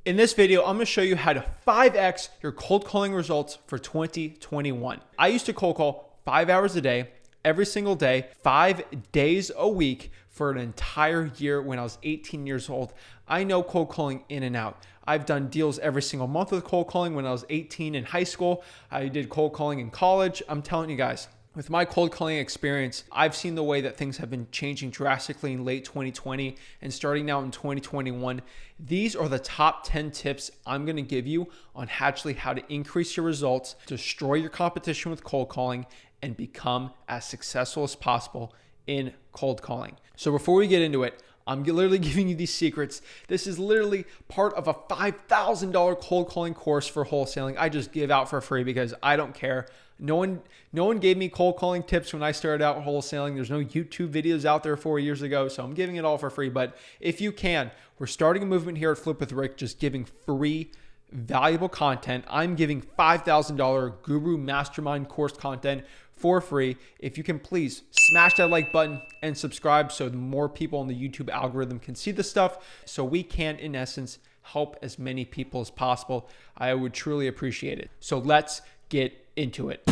In this video, I'm going to show you how to 5x your cold calling results for 2021. I used to cold call 5 hours a day, every single day, 5 days a week for an entire year when I was 18 years old. I know cold calling in and out. I've done deals every single month with cold calling when I was 18 in high school. I did cold calling in college. I'm telling you guys, with my cold calling experience, I've seen the way that things have been changing drastically in late 2020 and starting now in 2021. These are the top 10 tips I'm going to give you on actually how to increase your results, destroy your competition with cold calling, and become as successful as possible in cold calling. So before we get into it, I'm literally giving you these secrets. This is literally part of a $5,000 cold calling course for wholesaling. I just give out for free because I don't care. No one gave me cold calling tips when I started out wholesaling. There's no YouTube videos out there 4 years ago, so I'm giving it all for free. But if you can, we're starting a movement here at Flip with Rick, just giving free, valuable content. I'm giving $5,000 Guru Mastermind course content for free. If you can please smash that like button and subscribe so more people on the YouTube algorithm can see the stuff so we can, in essence, help as many people as possible. I would truly appreciate it. So let's get into it.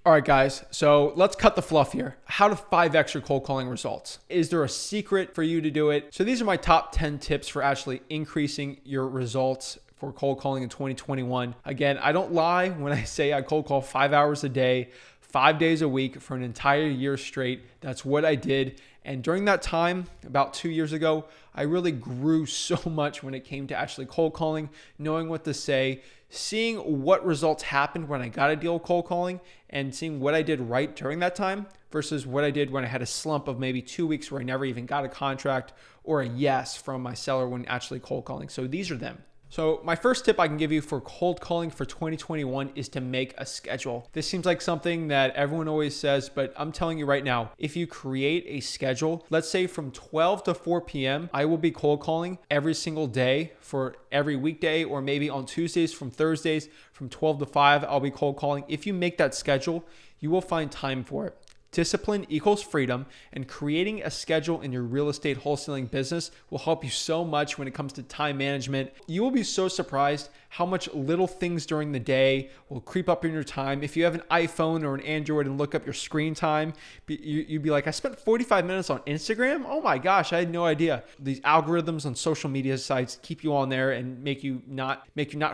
All right, guys, so let's cut the fluff here. How to 5x your cold calling results. Is there a secret for you to do it? So these are my top 10 tips for actually increasing your results for cold calling in 2021. Again, I don't lie when I say I cold call 5 hours a day, 5 days a week for an entire year straight. That's what I did. And during that time, about 2 years ago, I really grew so much when it came to actually cold calling, knowing what to say, seeing what results happened when I got a deal cold calling, and seeing what I did right during that time versus what I did when I had a slump of maybe 2 weeks where I never even got a contract or a yes from my seller when actually cold calling. So these are them. So my first tip I can give you for cold calling for 2021 is to make a schedule. This seems like something that everyone always says, but I'm telling you right now, if you create a schedule, let's say from 12 to 4 p.m., I will be cold calling every single day for every weekday, or maybe on Tuesdays from Thursdays from 12 to 5, I'll be cold calling. If you make that schedule, you will find time for it. Discipline equals freedom, and creating a schedule in your real estate wholesaling business will help you so much when it comes to time management. You will be so surprised how much little things during the day will creep up in your time. If you have an iPhone or an Android and look up your screen time, you'd be like, I spent 45 minutes on Instagram? Oh my gosh, I had no idea. These algorithms on social media sites keep you on there and make you not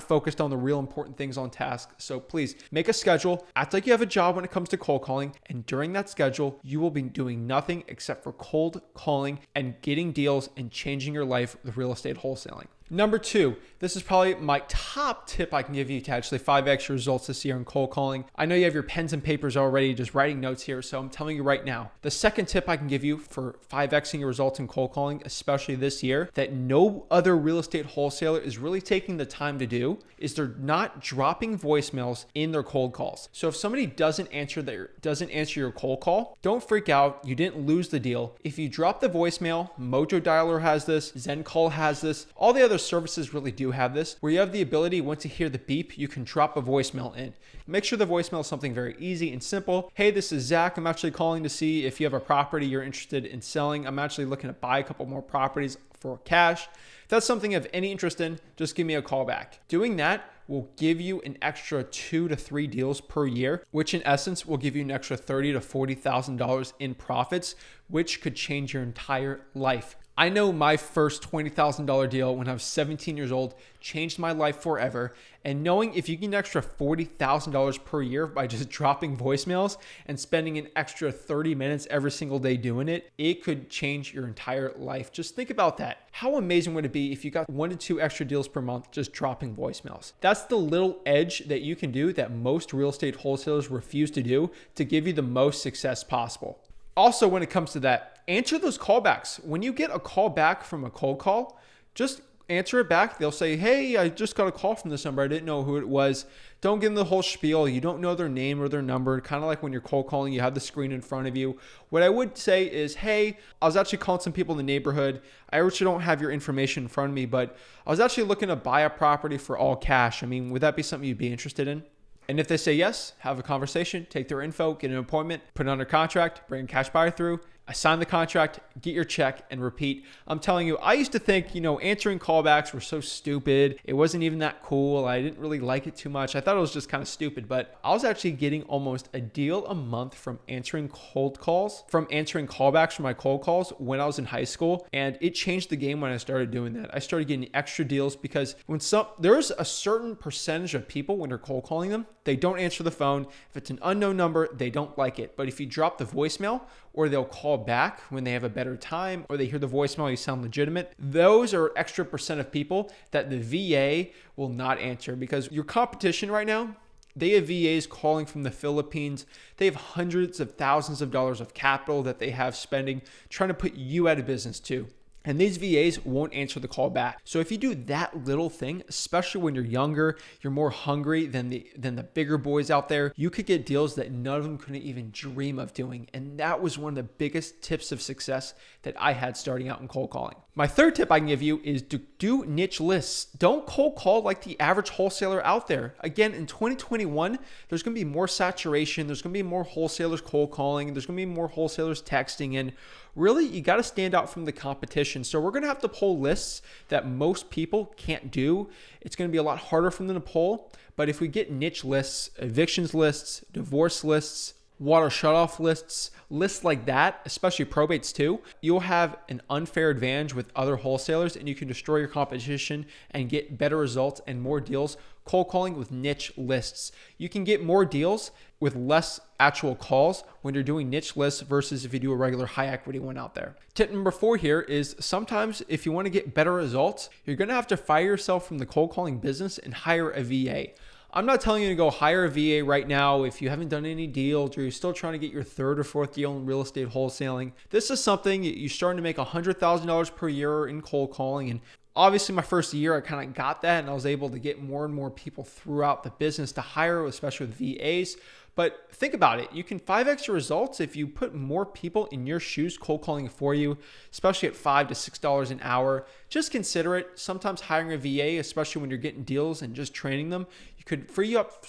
focused on the real important things on task. So please make a schedule, act like you have a job when it comes to cold calling, and during that schedule, you will be doing nothing except for cold calling and getting deals and changing your life with real estate wholesaling. Number 2, this is probably my top tip I can give you to actually 5x your results this year in cold calling. I know you have your pens and papers already, just writing notes here, so I'm telling you right now. The second tip I can give you for 5xing your results in cold calling, especially this year, that no other real estate wholesaler is really taking the time to do, is they're not dropping voicemails in their cold calls. So if somebody doesn't answer your cold call, don't freak out. You didn't lose the deal. If you drop the voicemail, Mojo Dialer has this, Zen Call has this, all the other services really do have this, where you have the ability, once you hear the beep, you can drop a voicemail in. Make sure the voicemail is something very easy and simple. Hey, this is Zach. I'm actually calling to see if you have a property you're interested in selling. I'm actually looking to buy a couple more properties for cash. If that's something you have any interest in, just give me a call back. Doing that will give you an extra 2 to 3 deals per year, which in essence will give you an extra $30,000 to $40,000 in profits, which could change your entire life. I know my first $20,000 deal when I was 17 years old changed my life forever. And knowing if you get an extra $40,000 per year by just dropping voicemails and spending an extra 30 minutes every single day doing it, it could change your entire life. Just think about that. How amazing would it be if you got 1 to 2 extra deals per month just dropping voicemails? That's the little edge that you can do that most real estate wholesalers refuse to do to give you the most success possible. Also, when it comes to that, answer those callbacks. When you get a call back from a cold call, just answer it back. They'll say, hey, I just got a call from this number. I didn't know who it was. Don't give them the whole spiel. You don't know their name or their number. Kind of like when you're cold calling, you have the screen in front of you. What I would say is, hey, I was actually calling some people in the neighborhood. I actually don't have your information in front of me, but I was actually looking to buy a property for all cash. I mean, would that be something you'd be interested in? And if they say yes, have a conversation, take their info, get an appointment, put it under contract, bring a cash buyer through, I sign the contract, get your check, and repeat. I'm telling you, I used to think, answering callbacks were so stupid. It wasn't even that cool. I didn't really like it too much. I thought it was just kind of stupid, but I was actually getting almost a deal a month from answering callbacks from my cold calls when I was in high school. And it changed the game when I started doing that. I started getting extra deals because there's a certain percentage of people when you're cold calling them, they don't answer the phone. If it's an unknown number, they don't like it. But if you drop the voicemail, or they'll call back when they have a better time, or they hear the voicemail, you sound legitimate. Those are extra percent of people that the VA will not answer, because your competition right now, they have VAs calling from the Philippines. They have hundreds of thousands of dollars of capital that they have spending trying to put you out of business too. And these VAs won't answer the call back. So if you do that little thing, especially when you're younger, you're more hungry than the bigger boys out there, you could get deals that none of them couldn't even dream of doing. And that was one of the biggest tips of success that I had starting out in cold calling. My third tip I can give you is to do niche lists. Don't cold call like the average wholesaler out there. Again, in 2021, there's going to be more saturation. There's going to be more wholesalers cold calling. There's going to be more wholesalers texting. And really, you got to stand out from the competition. So we're going to have to pull lists that most people can't do. It's going to be a lot harder for them to pull. But if we get niche lists, evictions lists, divorce lists, water shutoff lists like that, especially probates too, you'll have an unfair advantage with other wholesalers, and you can destroy your competition and get better results and more deals cold calling with niche lists. You can get more deals with less actual calls when you're doing niche lists versus if you do a regular high equity one out there. Tip number 4 here is sometimes if you want to get better results, you're going to have to fire yourself from the cold calling business and hire a VA. I'm not telling you to go hire a VA right now if you haven't done any deals or you're still trying to get your third or fourth deal in real estate wholesaling. This is something you're starting to make $100,000 per year in cold calling. And obviously my first year, I kind of got that and I was able to get more and more people throughout the business to hire, especially with VAs. But think about it. You can 5x your results if you put more people in your shoes cold calling for you, especially at $5 to $6 an hour. Just consider it. Sometimes hiring a VA, especially when you're getting deals and just training them, you could free you up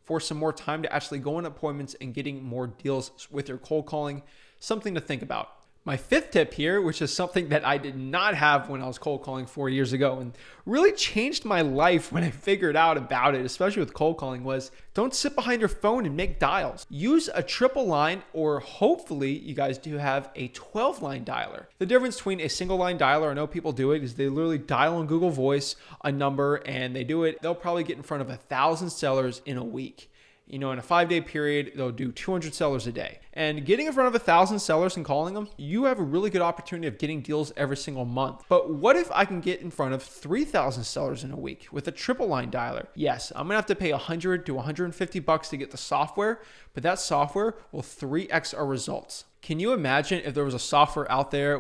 for some more time to actually go on appointments and getting more deals with your cold calling. Something to think about. My 5th tip here, which is something that I did not have when I was cold calling 4 years ago and really changed my life when I figured out about it, especially with cold calling, was don't sit behind your phone and make dials. Use a triple line, or hopefully you guys do have a 12-line dialer. The difference between a single line dialer, I know people do it, is they literally dial on Google Voice a number and they do it. They'll probably get in front of 1,000 sellers in a week. In a 5-day period, they'll do 200 sellers a day. And getting in front of 1,000 sellers and calling them, you have a really good opportunity of getting deals every single month. But what if I can get in front of 3,000 sellers in a week with a triple line dialer? Yes, I'm gonna have to pay $100 to $150 to get the software, but that software will 3x our results. Can you imagine if there was a software out there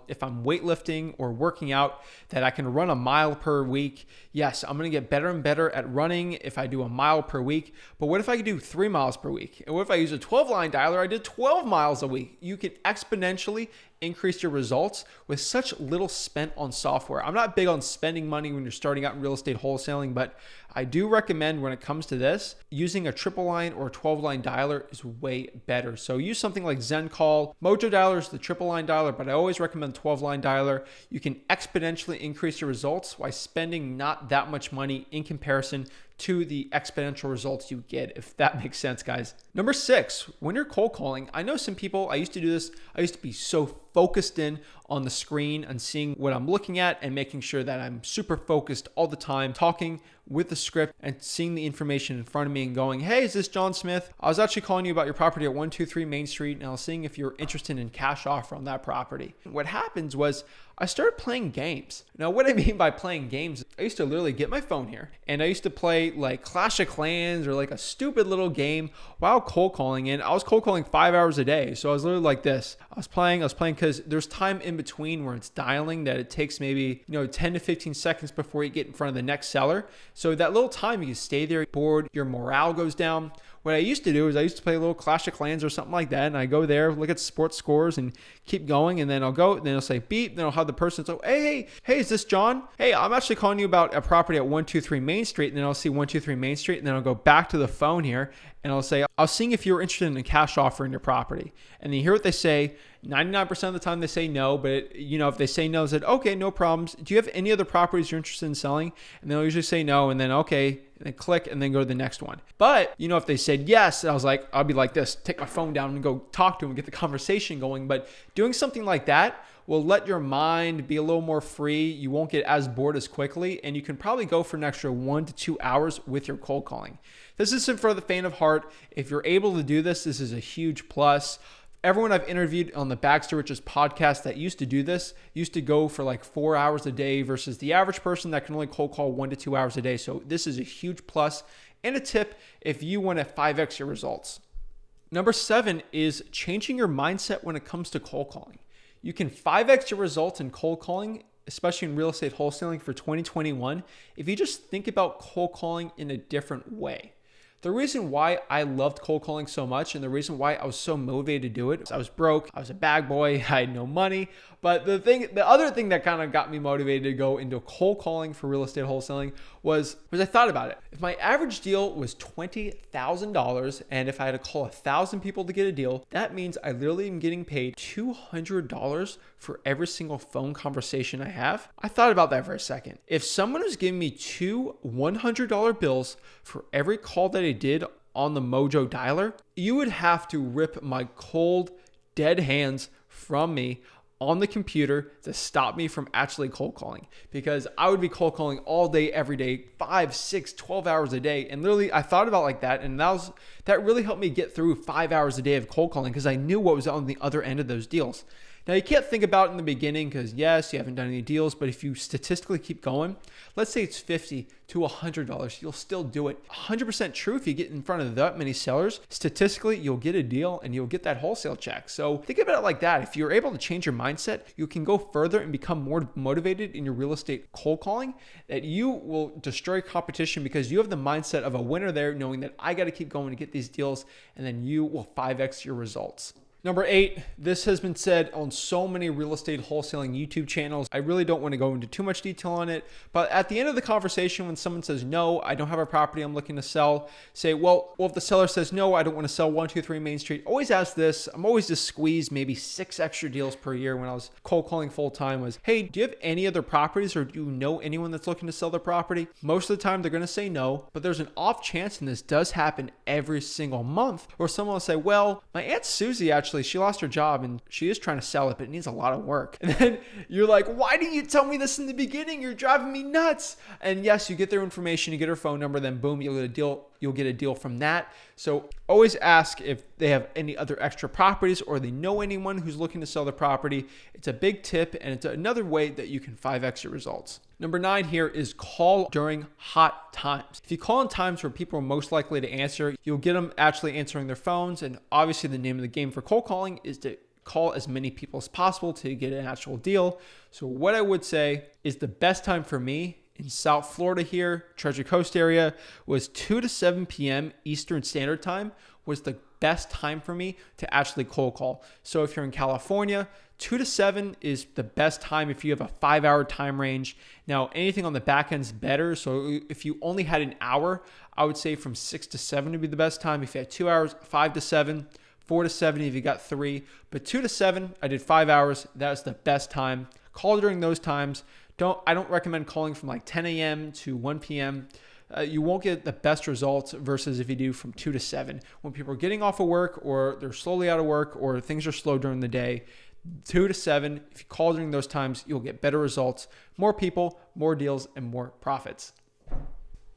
if I'm weightlifting or working out that I can run a mile per week? Yes, I'm going to get better and better at running if I do a mile per week. But what if I could do 3 miles per week? And what if I use a 12-line dialer? I did 12 miles a week. You can exponentially increase your results with such little spent on software. I'm not big on spending money when you're starting out in real estate wholesaling, but I do recommend when it comes to this, using a triple line or a 12-line dialer is way better. So use something like ZenCall. Mojo Dialer is the triple line dialer, but I always recommend 12-line dialer. You can exponentially increase your results while spending not that much money in comparison to the exponential results you get, if that makes sense, guys. Number 6, when you're cold calling, I know some people, I used to do this, I used to be so focused in on the screen and seeing what I'm looking at and making sure that I'm super focused all the time, talking with the script and seeing the information in front of me and going, hey, is this John Smith? I was actually calling you about your property at 123 Main Street, and I was seeing if you're interested in cash offer on that property. What happens was I started playing games. Now, what I mean by playing games, I used to literally get my phone here and I used to play like Clash of Clans or like a stupid little game while cold calling. And I was cold calling 5 hours a day. So I was literally like this. I was playing because there's time in between where it's dialing that it takes maybe 10 to 15 seconds before you get in front of the next seller. So that little time you can stay there, bored, your morale goes down. What I used to do is I used to play a little Clash of Clans or something like that, and I go there, look at sports scores and keep going, and then I'll go, and then I'll say beep, then I'll have the person. So, hey, is this John? Hey, I'm actually calling you about a property at 123 Main Street. And then I'll see 123 Main Street. And then I'll go back to the phone here and I'll say, I was seeing if you're interested in a cash offer in your property. And then you hear what they say. 99% of the time they say no, but if they say no, I said, okay, no problems. Do you have any other properties you're interested in selling? And they'll usually say no, and then okay, and then click and then go to the next one. But if they said yes, I'll be like this, take my phone down and go talk to them and get the conversation going. But doing something like that will let your mind be a little more free. You won't get as bored as quickly, and you can probably go for an extra 1 to 2 hours with your cold calling. This isn't for the faint of heart. If you're able to do this, this is a huge plus. Everyone I've interviewed on the Bags to Riches podcast that used to do this used to go for like 4 hours a day versus the average person that can only cold call 1 to 2 hours a day. So this is a huge plus and a tip if you want to 5x your results. Number 7 is changing your mindset when it comes to cold calling. You can 5x your results in cold calling, especially in real estate wholesaling for 2021, if you just think about cold calling in a different way. The reason why I loved cold calling so much and the reason why I was so motivated to do it was I was broke, I was a bag boy, I had no money. But the other thing that kind of got me motivated to go into cold calling for real estate wholesaling was I thought about it. If my average deal was $20,000 and if I had to call 1,000 people to get a deal, that means I literally am getting paid $200 for every single phone conversation I have. I thought about that for a second. If someone was giving me 2 $100 bills for every call that I did on the Mojo dialer, you would have to rip my cold, dead hands from me on the computer to stop me from actually cold calling, because I would be cold calling all day, every day, 5, 6, 12 hours a day. And literally I thought about like that. And that really helped me get through 5 hours a day of cold calling because I knew what was on the other end of those deals. Now, you can't think about it in the beginning because, yes, you haven't done any deals, but if you statistically keep going, let's say it's $50 to $100, you'll still do it. 100% true, if you get in front of that many sellers, statistically, you'll get a deal and you'll get that wholesale check. So think about it like that. If you're able to change your mindset, you can go further and become more motivated in your real estate cold calling, that you will destroy competition because you have the mindset of a winner there, knowing that I got to keep going to get these deals, and then you will 5x your results. Number 8, this has been said on so many real estate wholesaling YouTube channels. I really don't want to go into too much detail on it, but at the end of the conversation, when someone says, no, I don't have a property I'm looking to sell, say, well, if the seller says, no, I don't want to sell 123 Main Street, always ask this. I'm always just squeezed maybe 6 extra deals per year when I was cold calling full time was, hey, do you have any other properties or do you know anyone that's looking to sell their property? Most of the time they're going to say no, but there's an off chance, and this does happen every single month, or someone will say, well, my Aunt Susie actually, she lost her job and she is trying to sell it, but it needs a lot of work. And then you're like, why didn't you tell me this in the beginning? You're driving me nuts. And yes, you get their information, you get her phone number, then boom, you'll get a deal from that. So always ask if they have any other extra properties or they know anyone who's looking to sell their property. It's a big tip, and it's another way that you can 5x your results. Number 9 here is call during hot times. If you call in times where people are most likely to answer, you'll get them actually answering their phones. And obviously the name of the game for cold calling is to call as many people as possible to get an actual deal. So what I would say is the best time for me in South Florida here, Treasure Coast area, was 2 to 7 p.m. Eastern Standard Time was the best time for me to actually cold call. So if you're in California, 2 to 7 is the best time if you have a 5-hour time range. Now, anything on the back end is better. So if you only had an hour, I would say from 6 to 7 would be the best time. If you had 2 hours, 5 to 7, 4 to 7 if you got 3. But 2 to 7, I did 5 hours. That was the best time. Call during those times. I don't recommend calling from like 10 a.m. to 1 p.m. You won't get the best results versus if you do from 2 to 7. When people are getting off of work or they're slowly out of work or things are slow during the day, 2 to 7, if you call during those times, you'll get better results, more people, more deals, and more profits.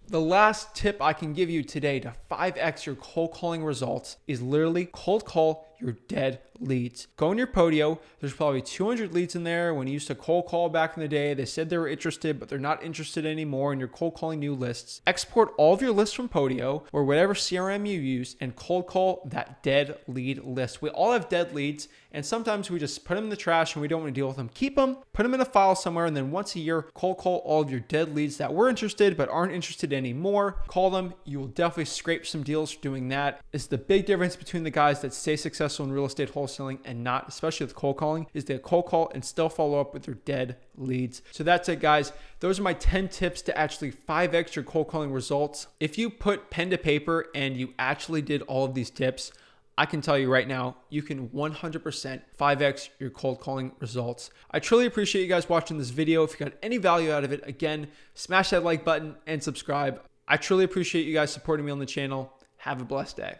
The last tip I can give you today to 5x your cold calling results is literally cold call your dead leads. Go in your Podio. There's probably 200 leads in there. When you used to cold call back in the day, they said they were interested, but they're not interested anymore, and you're cold calling new lists. Export all of your lists from Podio or whatever CRM you use and cold call that dead lead list. We all have dead leads, and sometimes we just put them in the trash and we don't want to deal with them. Keep them, put them in a file somewhere, and then once a year, cold call all of your dead leads that were interested but aren't interested anymore. Call them. You will definitely scrape some deals doing that. It's the big difference between the guys that stay successful successful in real estate wholesaling and not, especially with cold calling, is they cold call and still follow up with their dead leads. So that's it, guys. Those are my 10 tips to actually 5x your cold calling results. If you put pen to paper and you actually did all of these tips, I can tell you right now, you can 100% 5x your cold calling results. I truly appreciate you guys watching this video. If you got any value out of it, again, smash that like button and subscribe. I truly appreciate you guys supporting me on the channel. Have a blessed day.